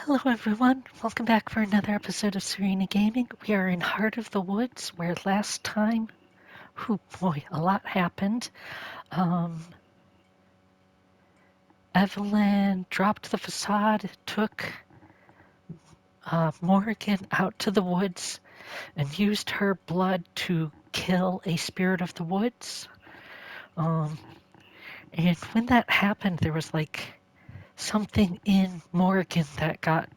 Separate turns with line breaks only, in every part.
Hello everyone, welcome back for another episode of Serena Gaming. We are in Heart of the Woods, where last time, oh boy, a lot happened. Um, Evelyn dropped the facade, took Morrigan out to the woods, and used her blood to kill a spirit of the woods. Um, and when that happened, there was like something in Morrigan that got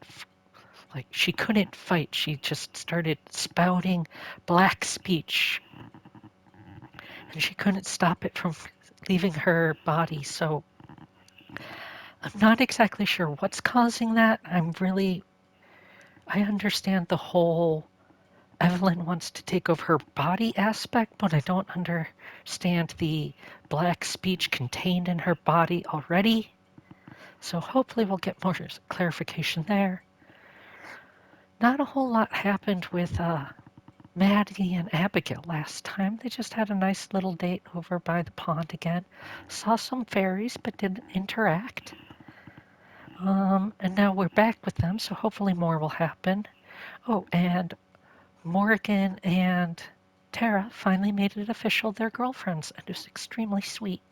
like she couldn't fight. She just started spouting black speech and she couldn't stop it from leaving her body. So I'm not exactly sure what's causing that. I understand the whole Evelyn wants to take over her body aspect, but I don't understand the black speech contained in her body already. So hopefully we'll get more clarification there. Not a whole lot happened with Maddie and Abigail last time. They just had a nice little date over by the pond again. Saw some fairies but didn't interact. And now we're back with them, so hopefully more will happen. Oh, and Morgan and Tara finally made it official. They're girlfriends, and it was extremely sweet.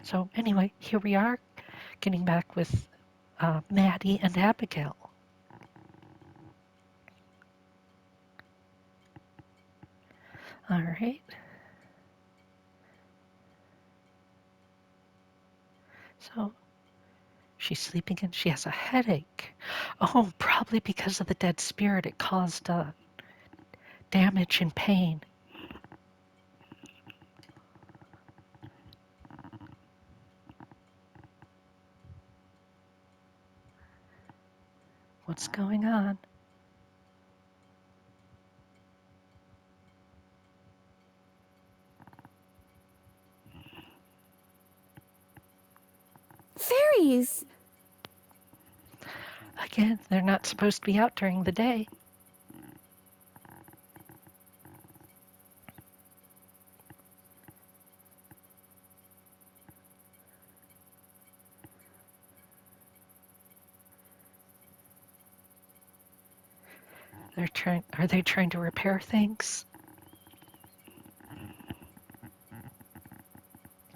So anyway, here we are, getting back with Maddie and Abigail. All right. So she's sleeping and she has a headache. Oh, probably because of the dead spirit. It caused damage and pain. What's going on?
Fairies!
Again, they're not supposed to be out during the day. Are they trying to repair things?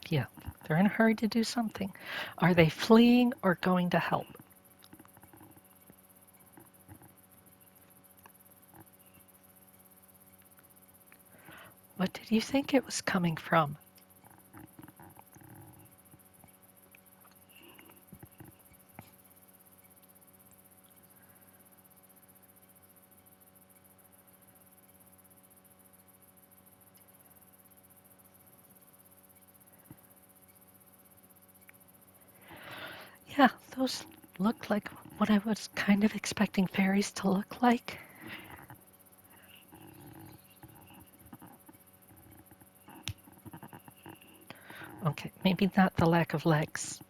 Yeah, they're in a hurry to do something. Are they fleeing or going to help? What did you think it was coming from? Yeah, those looked like what I was kind of expecting fairies to look like. Okay, maybe not the lack of legs.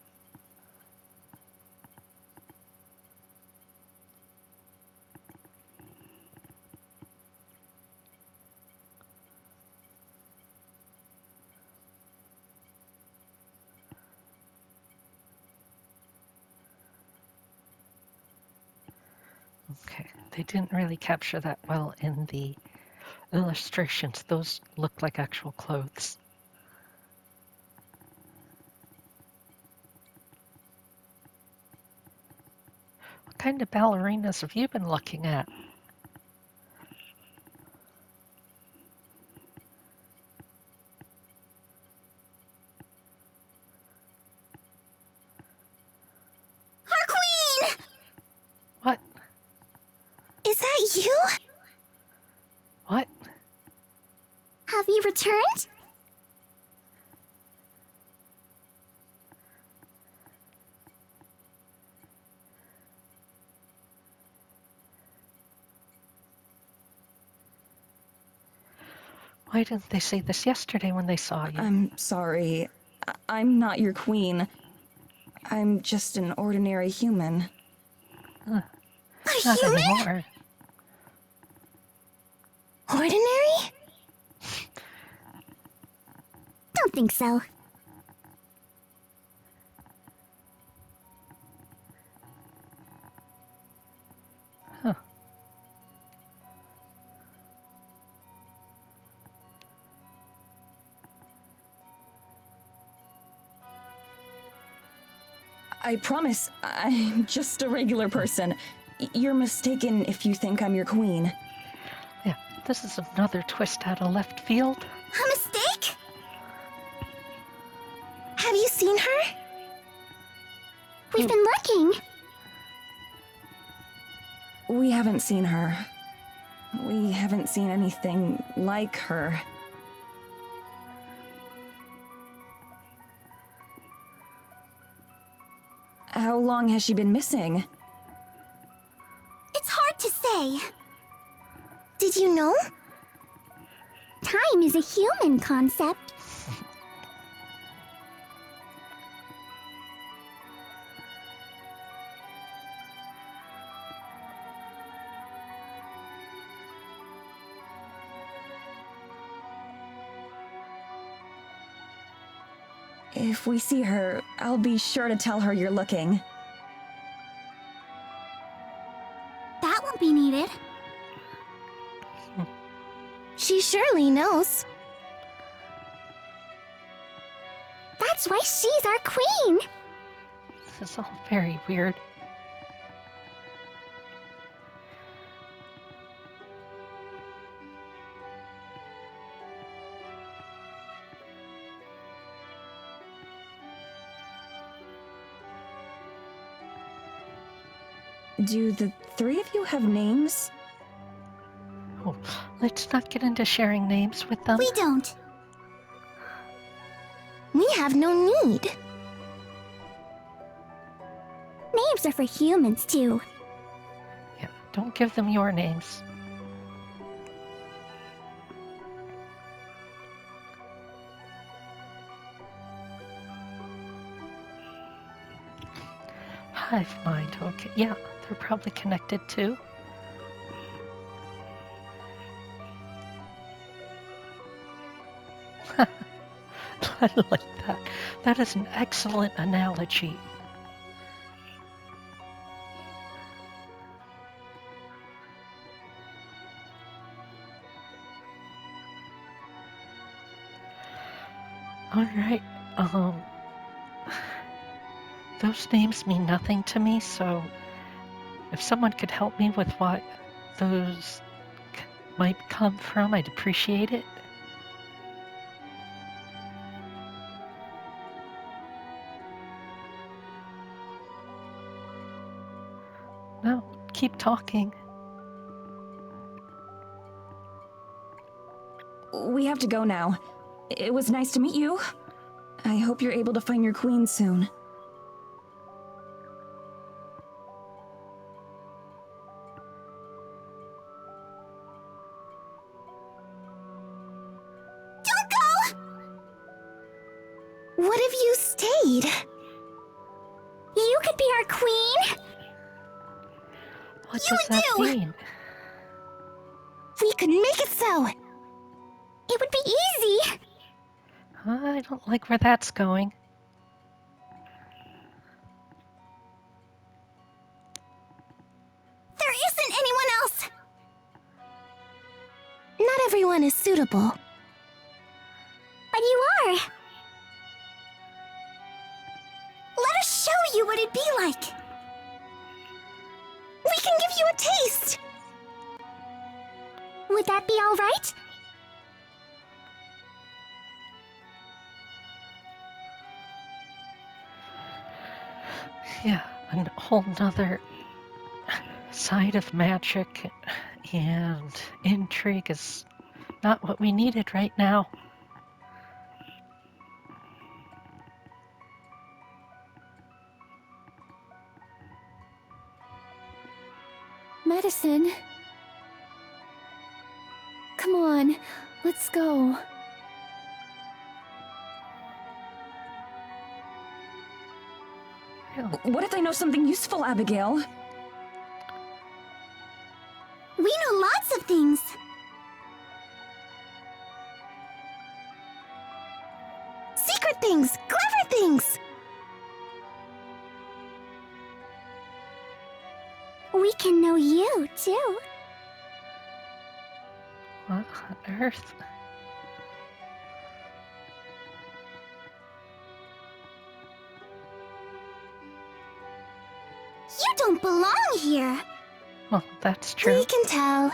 Okay, they didn't really capture that well in the illustrations. Those looked like actual clothes. What kind of ballerinas have you been looking at?
Our queen!
What?
Is that you?
What?
Have you returned?
Why didn't they say this yesterday when they saw you?
I'm sorry. I'm not your queen. I'm just an ordinary human.
A
Not
human?
anymore.
Ordinary? Don't think so.
I promise, I'm just a regular person. You're mistaken if you think I'm your queen.
Yeah, this is another twist out of left field.
A mistake? Have you seen her? We've been looking.
We haven't seen her. We haven't seen anything like her. How long has she been missing?
It's hard to say. Did you know? Time is a human concept.
If we see her, I'll be sure to tell her you're looking.
That won't be needed. She surely knows. That's why she's our queen.
This is all very weird.
Do the three of you have names?
Oh, let's not get into sharing names with them.
We don't. We have no need. Names are for humans, too.
Yeah, don't give them your names. Hive mind, okay. Yeah, they're probably connected too. I like that. That is an excellent analogy. All right. Those names mean nothing to me, so if someone could help me with what those might come from, I'd appreciate it. No, keep talking.
We have to go now. It was nice to meet you. I hope you're able to find your queen soon.
Don't go! What if you stayed? You could be our queen.
What
You
does that
do!
mean?
We could make it so. It would be easy.
I don't like where that's going.
There isn't anyone else. Not everyone is suitable. But you are. Let us show you what it'd be like. We can give you a taste. Would that be all right?
Yeah, a whole nother side of magic and intrigue is not what we needed right now.
Medicine. Come on, let's go.
Really?
What if I know something useful, Abigail?
We know lots of things. Secret things, clever things. We can know you, too.
What on earth?
You don't belong here.
Well, that's true.
We can tell.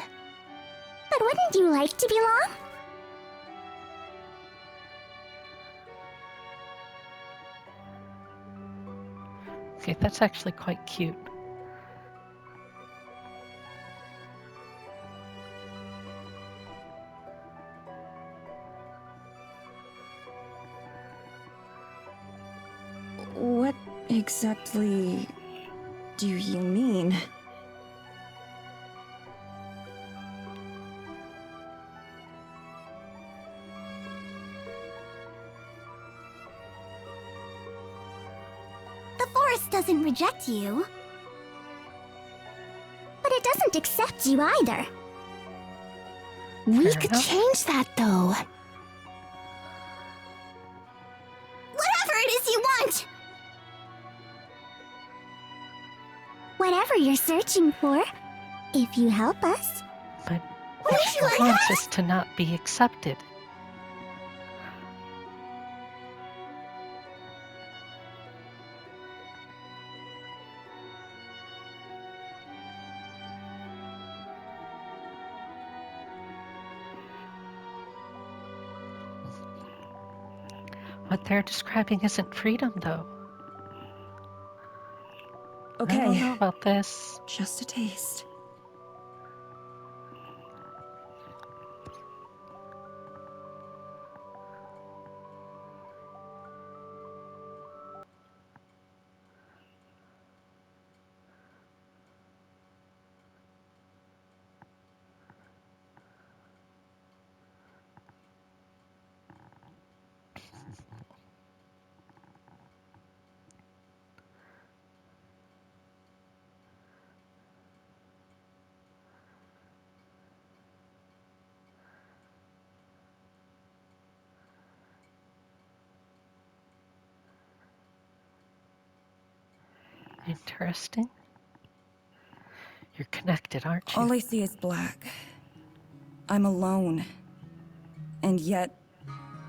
But wouldn't you like to belong?
Okay, that's actually quite cute.
What exactly do you mean?
The forest doesn't reject you. But it doesn't accept you either. We
Fair
could
enough.
change that, though. Whatever it is you want! Whatever you're searching for, if you help us.
But
What
what
if
she
you like
wants
us?
is to not be accepted. What they're describing isn't freedom, though. I don't
Okay,
know about this.
just a taste.
Interesting. You're connected, aren't you?
All I see is black. I'm alone. And yet,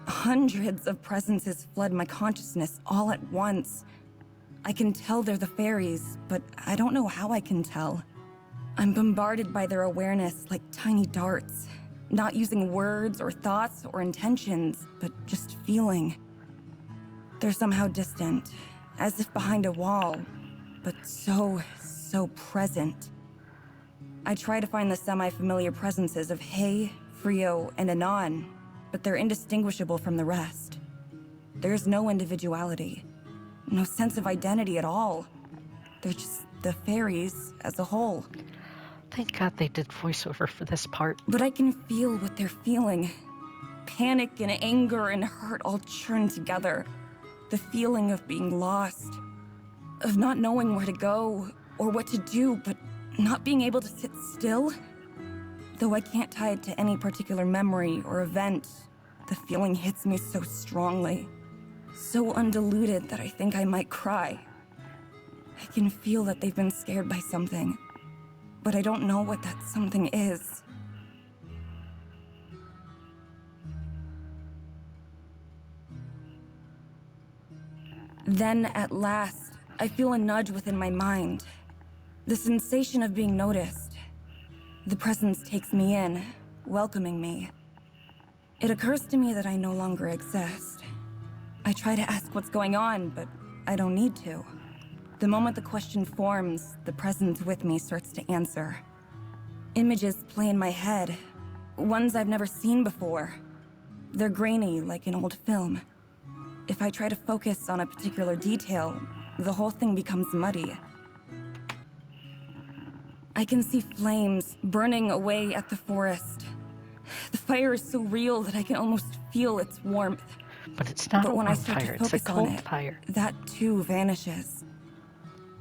hundreds of presences flood my consciousness all at once. I can tell they're the fairies, but I don't know how I can tell. I'm bombarded by their awareness like tiny darts, not using words or thoughts or intentions, but just feeling. They're somehow distant, as if behind a wall, but so present. I try to find the semi-familiar presences of Hay, Frio, and Anon, but they're indistinguishable from the rest. There's no individuality, no sense of identity at all. They're just the fairies as a whole.
Thank God they did voiceover for this part.
But I can feel what they're feeling. Panic and anger and hurt all churned together. The feeling of being lost, of not knowing where to go or what to do, but not being able to sit still. Though I can't tie it to any particular memory or event, the feeling hits me so strongly. So undiluted that I think I might cry. I can feel that they've been scared by something, but I don't know what that something is. Then, at last, I feel a nudge within my mind. The sensation of being noticed. The presence takes me in, welcoming me. It occurs to me that I no longer exist. I try to ask what's going on, but I don't need to. The moment the question forms, the presence with me starts to answer. Images play in my head, ones I've never seen before. They're grainy, like an old film. If I try to focus on a particular detail, the whole thing becomes muddy. I can see flames burning away at the forest. The fire is so real that I can almost feel its warmth.
But it's not a
But when I
warm
start
fire,
to
it's a
focus on
cold
it,
fire.
that too vanishes.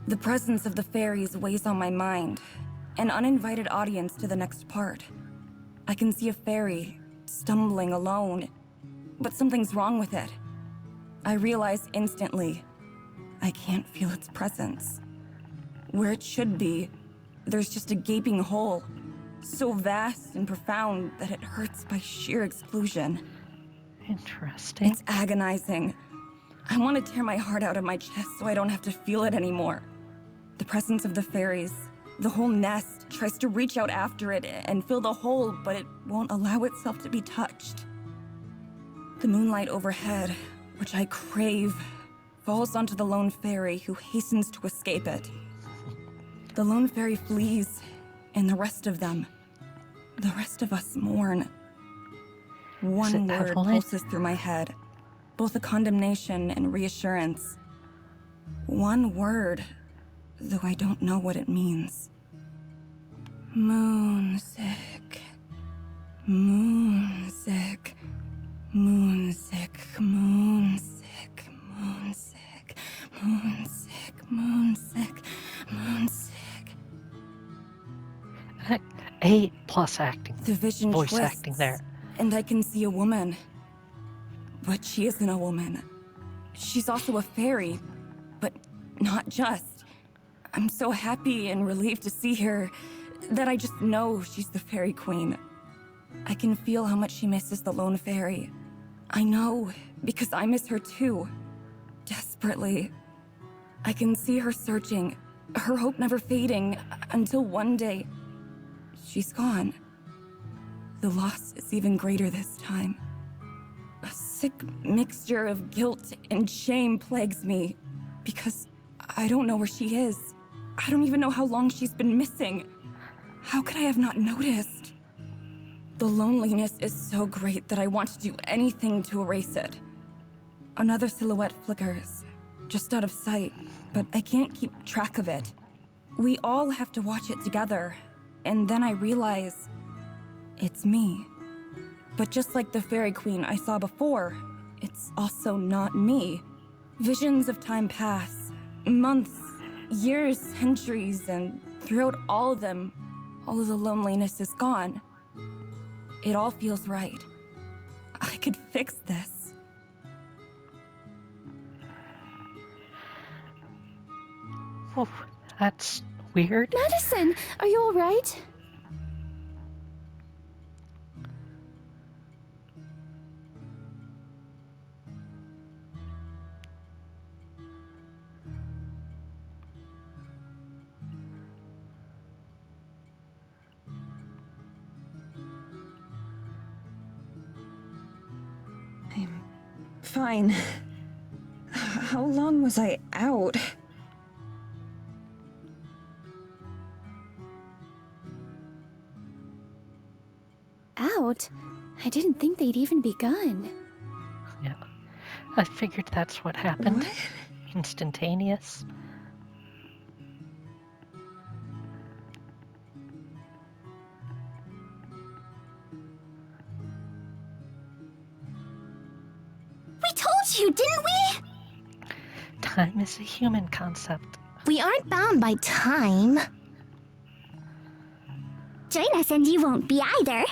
The presence of the fairies weighs on my mind, an uninvited audience to the next part. I can see a fairy, stumbling alone, but something's wrong with it. I realize instantly, I can't feel its presence. Where it should be, there's just a gaping hole, so vast and profound that it hurts by sheer exclusion.
Interesting.
It's agonizing. I want to tear my heart out of my chest so I don't have to feel it anymore. The The presence of the fairies, the whole nest, tries to reach out after it and fill the hole, but it won't allow itself to be touched. The moonlight overhead, which I crave, falls onto the lone fairy who hastens to escape it. The lone fairy flees, and the rest of them, the rest of us mourn. One word
Evelyn?
pulses through my head, both a condemnation and reassurance. One word, though I don't know what it means. Moonsick. Moonsick. Moonsick. Moonsick. Moonsick. Moonsick. Moonsick. Moonsick.
A+ acting.
The vision
Voice
twists,
acting there.
and I can see a woman. But she isn't a woman. She's also a fairy, but not just. I'm so happy and relieved to see her that I just know she's the fairy queen. I can feel how much she misses the lone fairy. I know, because I miss her too. Desperately. I can see her searching, her hope never fading, until one day, she's gone. The loss is even greater this time. A sick mixture of guilt and shame plagues me, because I don't know where she is. I don't even know how long she's been missing. How could I have not noticed? The loneliness is so great that I want to do anything to erase it. Another silhouette flickers, just out of sight, but I can't keep track of it. We all have to watch it together, and then I realize it's me. But just like the fairy queen I saw before, it's also not me. Visions of time pass, months, years, centuries, and throughout all of them, all of the loneliness is gone. It all feels right. I could fix this.
Oh, that's weird.
Madison, are you all right?
I'm fine. How long was I out?
Out? I didn't think they'd even begun.
Yeah. I figured that's what happened.
What?
Instantaneous.
We told you, didn't we?
Time is a human concept.
We aren't bound by time. Join us and you won't be either.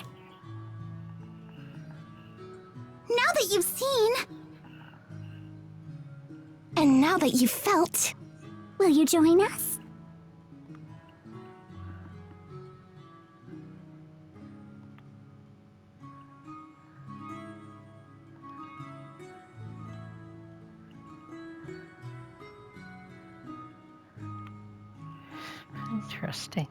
Now that you've seen, and now that you've felt, will you join us?
Interesting.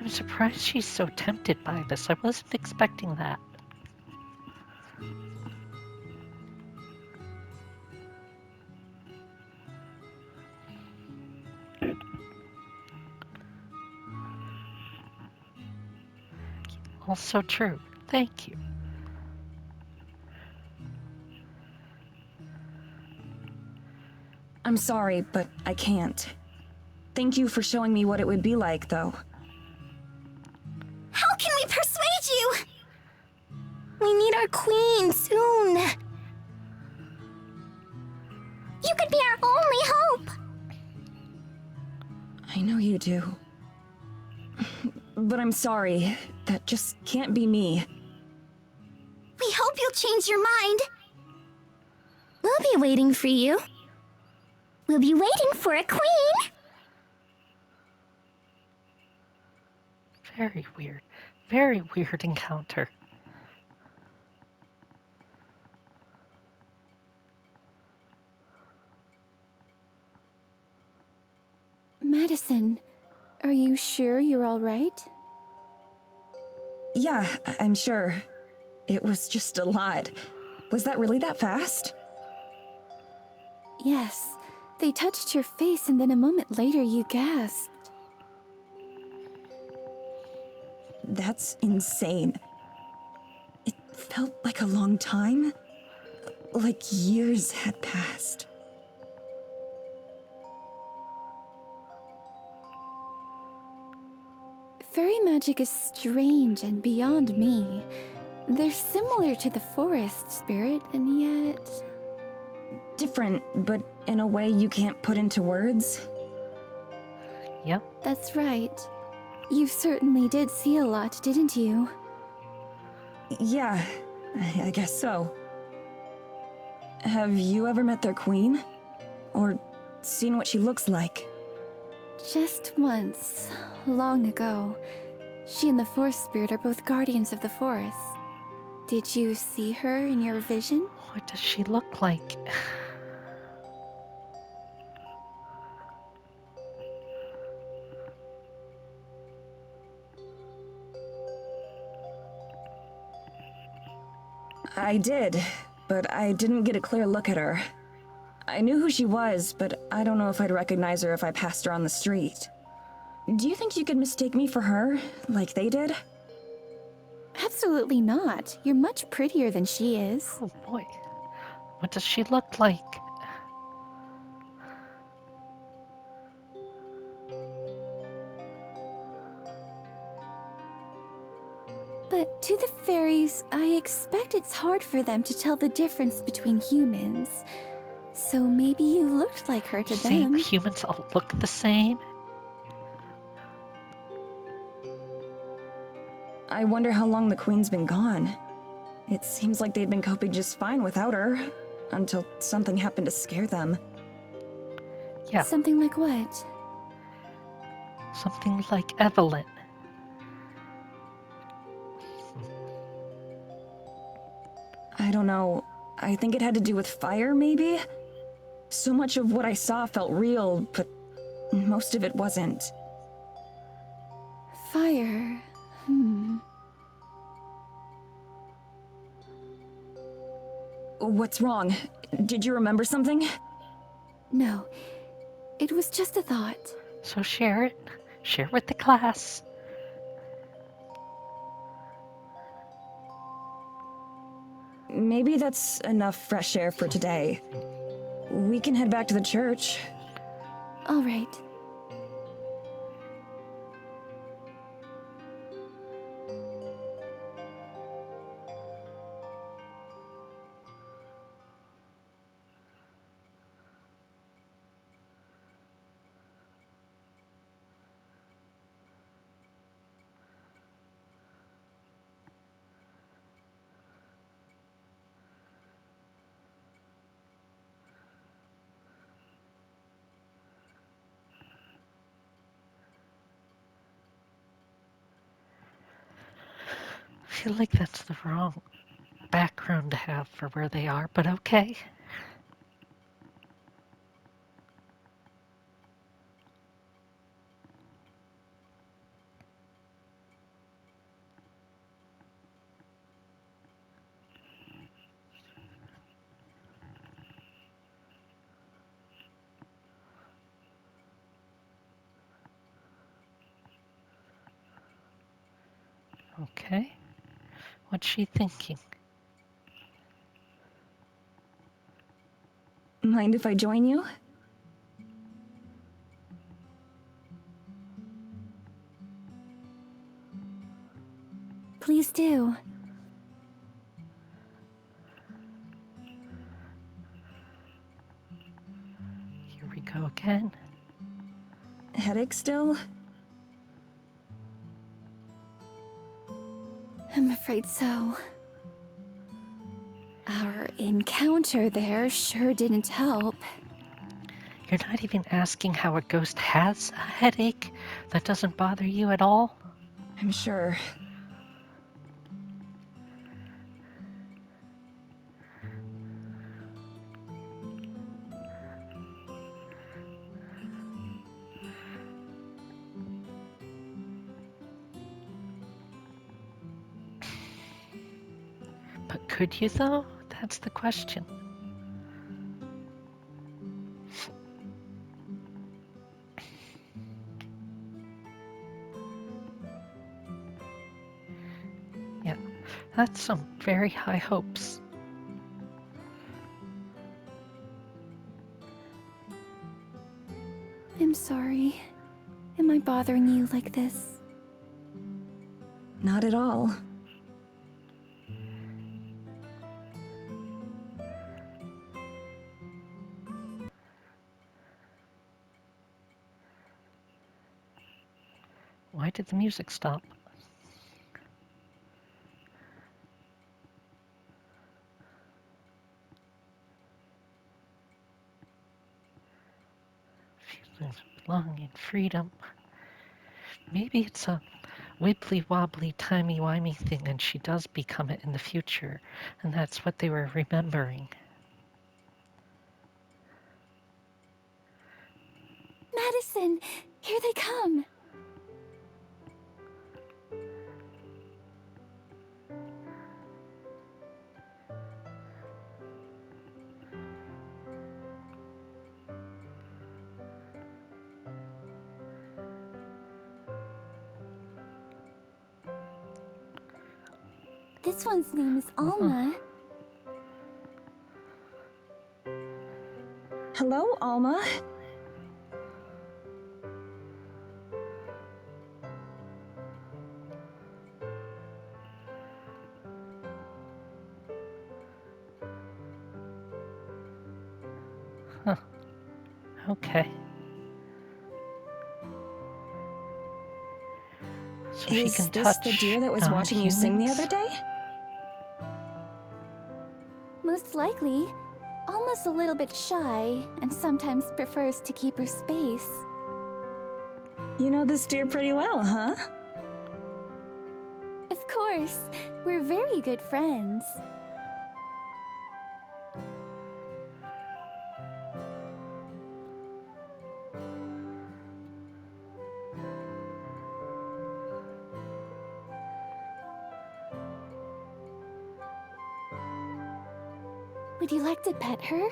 I'm surprised she's so tempted by this. I wasn't expecting that. Also true. Thank you.
I'm sorry, but I can't. Thank you for showing me what it would be like, though.
How can we persuade you? We need our queen soon. You could be our only hope.
I know you do. But I'm sorry. That just can't be me.
We hope you'll change your mind. We'll be waiting for you. We'll be waiting for a queen.
Very weird. Very weird encounter.
Madison, are you sure you're all right?
Yeah, I'm sure. It was just a lot. Was that really that fast?
Yes. They touched your face and then a moment later you gasped.
That's insane. It felt like a long time. Like years had passed.
Fairy magic is strange and beyond me. They're similar to the forest spirit, and yet...
Different, but in a way you can't put into words.
Yep.
That's right. You certainly did see a lot, didn't you?
Yeah, I guess so. Have you ever met their queen? Or seen what she looks like?
Just once, long ago. She and the forest spirit are both guardians of the forest. Did you see her in your vision?
What does she look like?
I did, but I didn't get a clear look at her. I knew who she was, but I don't know if I'd recognize her if I passed her on the street. Do you think you could mistake me for her, like they did?
Absolutely not. You're much prettier than she is.
Oh boy. What does she look like?
But to the fairies, I expect it's hard for them to tell the difference between humans. So maybe you looked like her to
See,
them.
humans all look the same.
I wonder how long the queen's been gone. It seems like they'd been coping just fine without her, until something happened to scare them.
Yeah,
Something like what?
something like Evelyn.
I don't know. I think it had to do with fire, maybe? So much of what I saw felt real, but most of it wasn't.
Fire.
What's wrong? Did you remember something?
No, it was just a thought.
So share it. Share with the class.
Maybe that's enough fresh air for today. We can head back to the church.
All right.
I feel like that's the wrong background to have for where they are, but okay. Okay. What's she thinking?
Mind if I join you?
Please do.
Here we go again.
Headache still?
I'm afraid so. Our encounter there sure didn't help.
You're not even asking how a ghost has a headache? That doesn't bother you at all?
I'm sure.
Could you, though? That's the question. Yeah, that's some very high hopes.
I'm sorry. Am I bothering you like this?
Not at all.
Why did the music stop? Feelings of belonging, freedom. Maybe it's a wibbly-wobbly, timey-wimey thing and she does become it in the future, and that's what they were remembering.
Madison! Here they come! This one's name is Alma.
Hello, Alma.
Huh. Okay. So she
Is
can
this
touch
the deer that was watching you sing the other day?
Most likely. Alma's a little bit shy, and sometimes prefers to keep her space.
You know this deer pretty well, huh?
Of course, we're very good friends. Would you like to pet her?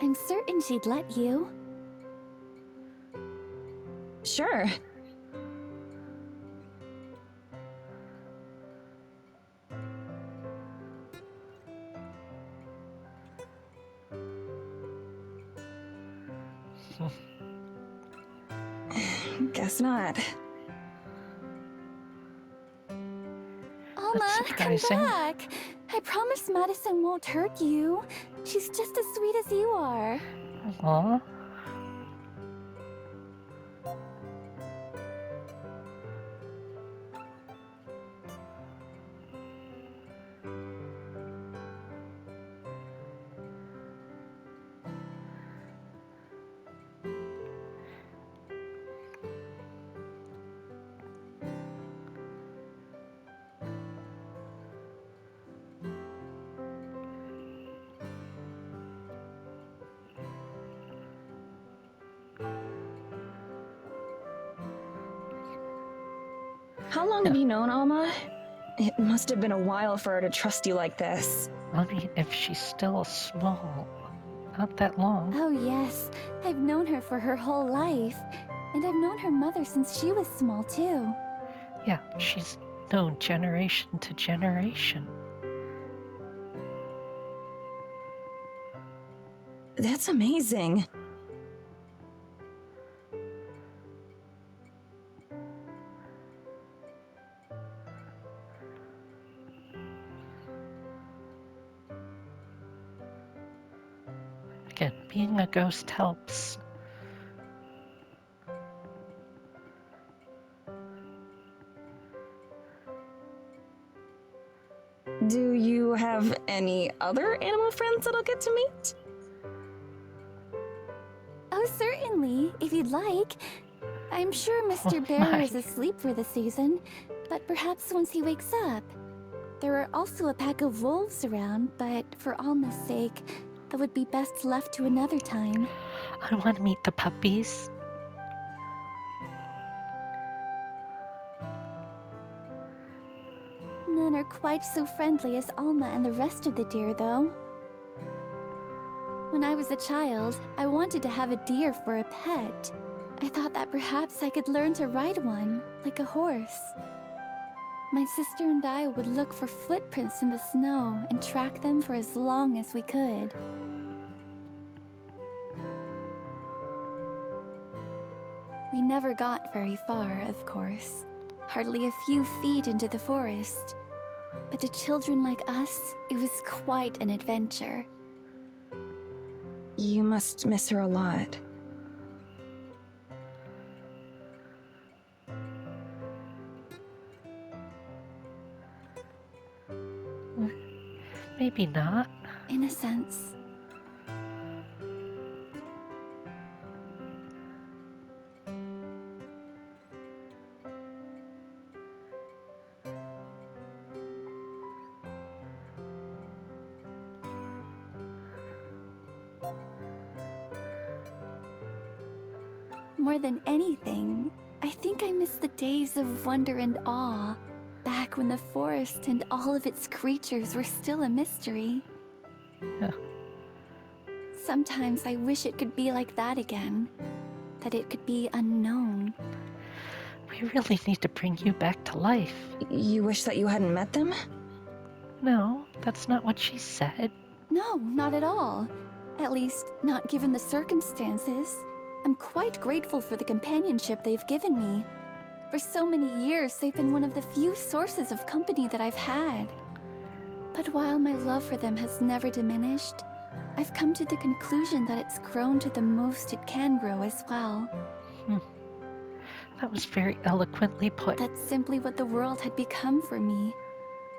I'm certain she'd let you.
Sure. Guess not.
Alma, come
surprising.
back! I promise Madison won't hurt you. She's just as sweet as you are.
Aw.
How long have you known Alma? It must have been a while for her to trust you like this.
I mean, if she's still small, not that long.
Oh yes, I've known her for her whole life. And I've known her mother since she was small too.
Yeah, she's known generation to generation.
That's amazing.
Again, being a ghost helps.
Do you have any other animal friends that I'll get to meet?
Oh certainly, if you'd like. I'm sure Mr. Bear
my.
is asleep for the season, but perhaps once he wakes up. There are also a pack of wolves around, but for Alma's sake, that would be best left to another time.
I want to meet the puppies.
None are quite so friendly as Alma and the rest of the deer, though. When I was a child, I wanted to have a deer for a pet. I thought that perhaps I could learn to ride one, like a horse. My sister and I would look for footprints in the snow and track them for as long as we could. We never got very far, of course. Hardly a few feet into the forest. But to children like us, it was quite an adventure.
You must miss her a lot.
Maybe not.
In a sense. More than anything, I think I miss the days of wonder and awe, back when the forest and all of its creatures were still a mystery.
Yeah.
Sometimes I wish it could be like that again, that it could be unknown.
We really need to bring you back to life.
You wish that you hadn't met them?
No, that's not what she said.
No, not at all. At least, not given the circumstances. I'm quite grateful for the companionship they've given me. For so many years, they've been one of the few sources of company that I've had. But while my love for them has never diminished, I've come to the conclusion that it's grown to the most it can grow as well.
That was very eloquently put.
That's simply what the world had become for me.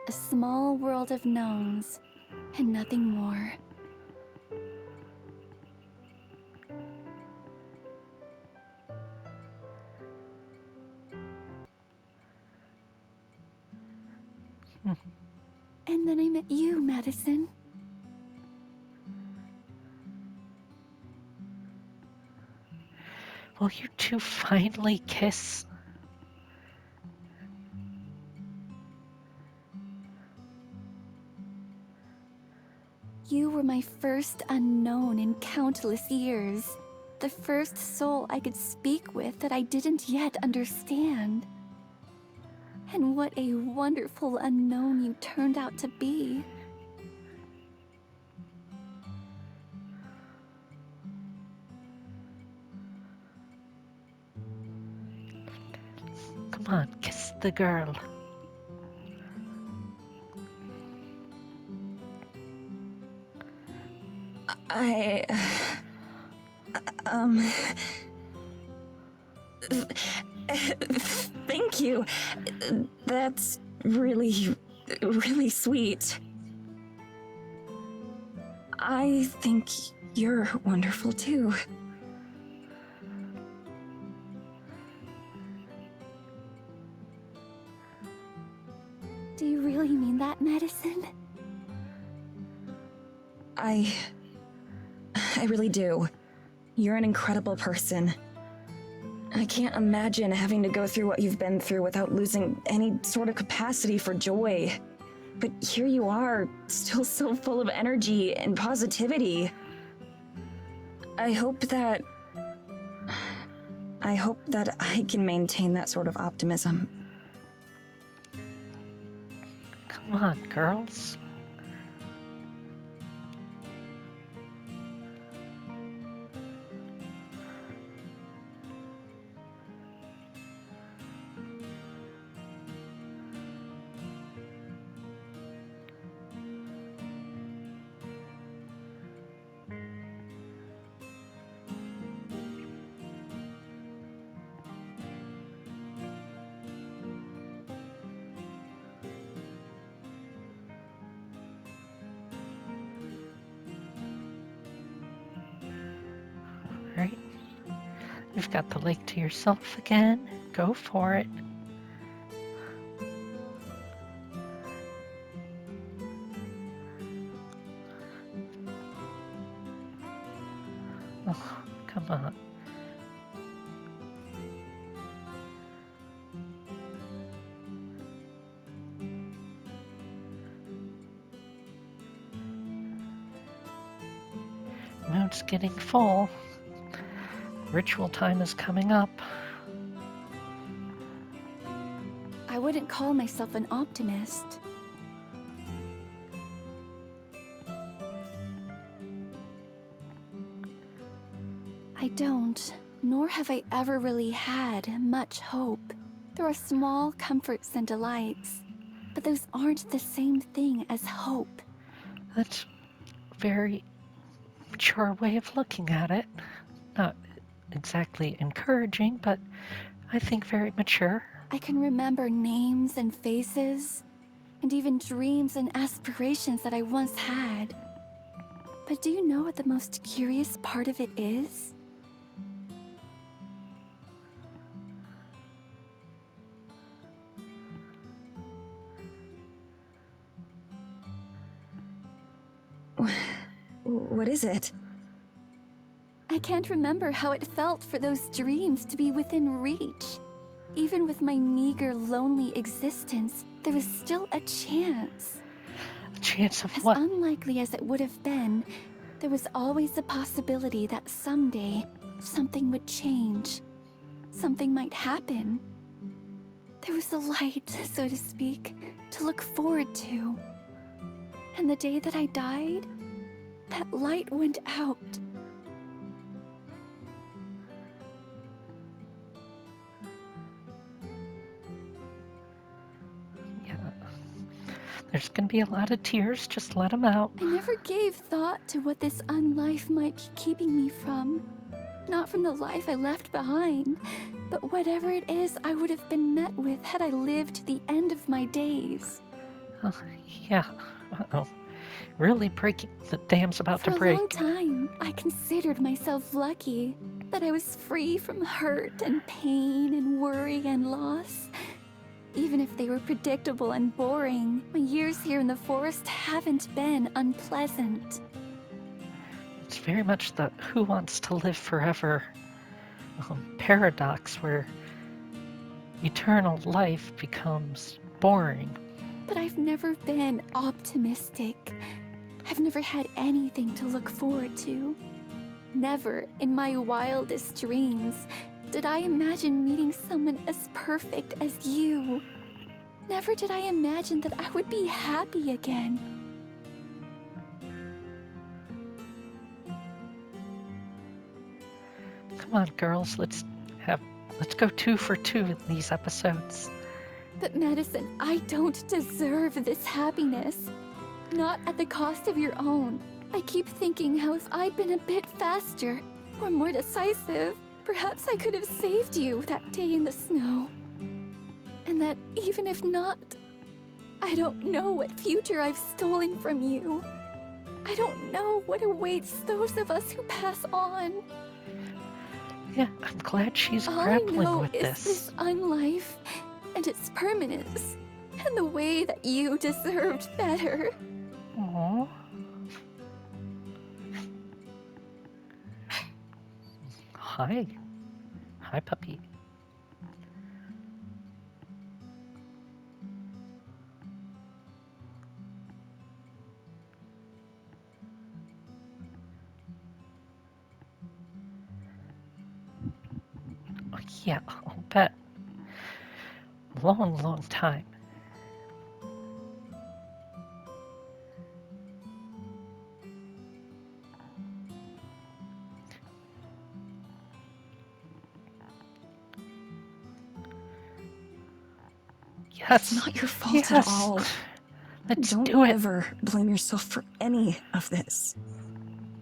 A small world of knowns, and nothing more. And then I met you, Madison.
Will you two finally kiss?
You were my first unknown in countless years. The first soul I could speak with that I didn't yet understand. And what a wonderful unknown you turned out to be.
Come on, kiss the girl.
Thank you. That's really, really sweet. I think you're wonderful too.
Do you really mean that, Madison?
I really do. You're an incredible person. I can't imagine having to go through what you've been through without losing any sort of capacity for joy. But here you are, still so full of energy and positivity. I hope that I can maintain that sort of optimism.
Come on, girls. Right? You've got the lake to yourself again. Go for it. Oh, come on. getting full. Ritual time is coming up.
I wouldn't call myself an optimist. I don't, nor have I ever really had much hope. There are small comforts and delights, but those aren't the same thing as hope.
That's a very mature way of looking at it. Not exactly encouraging, but I think very mature.
I can remember names and faces, and even dreams and aspirations that I once had. But do you know what the most curious part of it is?
What is it?
I can't remember how it felt for those dreams to be within reach. Even with my meager, lonely existence, there was still a chance.
A chance of
As
what?
unlikely as it would have been, there was always a possibility that someday something would change. Something might happen. There was a light, so to speak, to look forward to. And the day that I died, that light went out.
Yeah. There's gonna be a lot of tears, just let them out.
I never gave thought to what this unlife might be keeping me from. Not from the life I left behind, but whatever it is I would have been met with had I lived to the end of my days.
Oh, yeah. Uh-oh. Really breaking. The dam's about
For
to
a
break.
long time, I considered myself lucky that I was free from hurt and pain and worry and loss. Even if they were predictable and boring, my years here in the forest haven't been unpleasant.
It's very much the who wants to live forever paradox where eternal life becomes boring.
But I've never been optimistic. I've never had anything to look forward to. Never, in my wildest dreams, did I imagine meeting someone as perfect as you. Never did I imagine that I would be happy again.
Come on, girls, let's go 2 for 2 in these episodes.
But Madison, I don't deserve this happiness. Not at the cost of your own. I keep thinking how if I'd been a bit faster, or more decisive, perhaps I could have saved you that day in the snow. And that even if not, I don't know what future I've stolen from you. I don't know what awaits those of us who pass on.
Yeah, I'm glad she's
All I
grappling
know
with
is this unlife and its permanence, and the way that you deserved better.
Aww. Hi. Hi, puppy. Oh, yeah, I'll bet. Long, long time. Yes.
It's not your fault
yes.
at all.
Let's
Don't
do it.
ever blame yourself for any of this.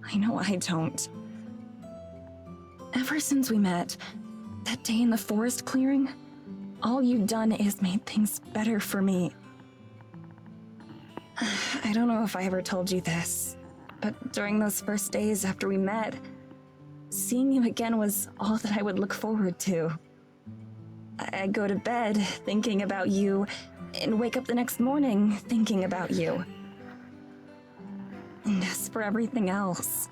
I know I don't. Ever since we met, that day in the forest clearing, all you've done is made things better for me. I don't know if I ever told you this, but during those first days after we met, seeing you again was all that I would look forward to. I'd go to bed thinking about you, and wake up the next morning thinking about you. And as for everything else,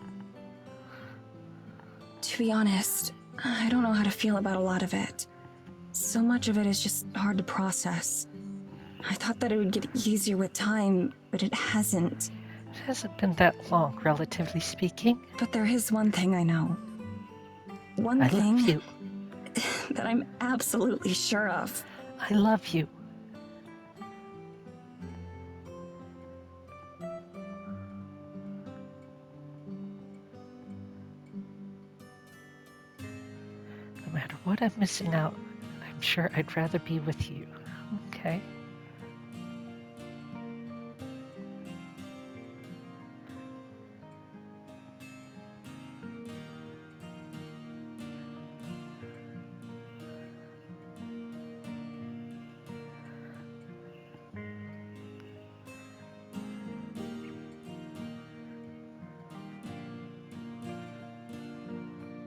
to be honest, I don't know how to feel about a lot of it. So much of it is just hard to process. I thought that it would get easier with time, but it hasn't.
It hasn't been that long, relatively speaking.
But there is one thing I know. One
I
thing
love you.
that I'm absolutely sure of.
I love you. No matter what I'm missing out, I'm sure I'd rather be with you. Okay.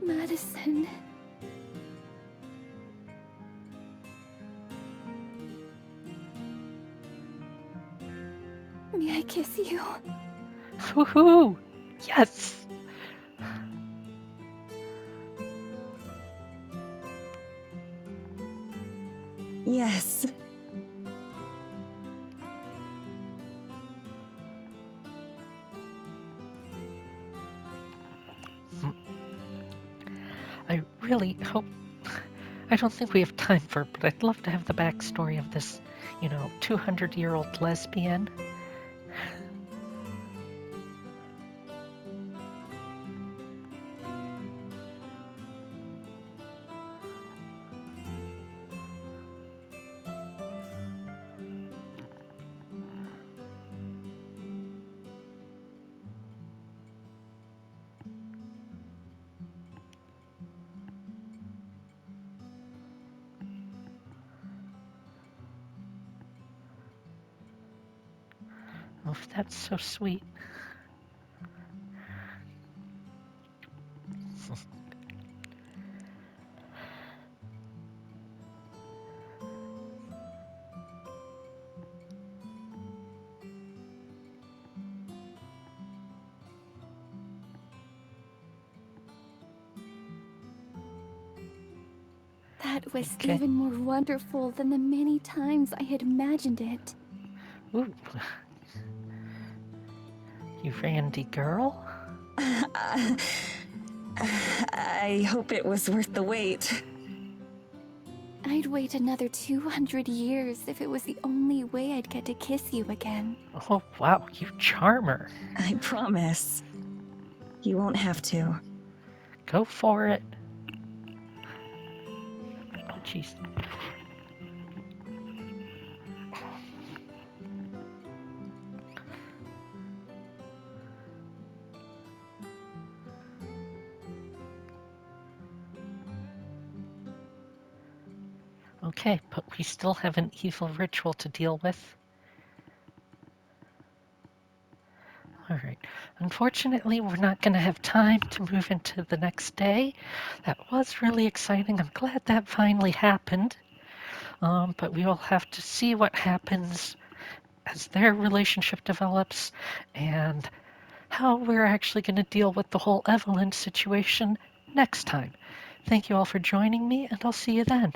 Madison. May I kiss you?
Woohoo! Yes!
Yes.
I really hope. I don't think we have time for it, but I'd love to have the backstory of this, 200-year-old lesbian. Oh, that's so sweet.
That was
Okay.
even more wonderful than the many times I had imagined it.
Ooh. You randy girl?
I hope it was worth the wait.
I'd wait another 200 years if it was the only way I'd get to kiss you again.
Oh, wow, you charmer.
I promise. You won't have to.
Go for it. Oh, jeez. Okay, but we still have an evil ritual to deal with. All right. Unfortunately, we're not going to have time to move into the next day. That was really exciting. I'm glad that finally happened. But we will have to see what happens as their relationship develops and how we're actually going to deal with the whole Evelyn situation next time. Thank you all for joining me, and I'll see you then.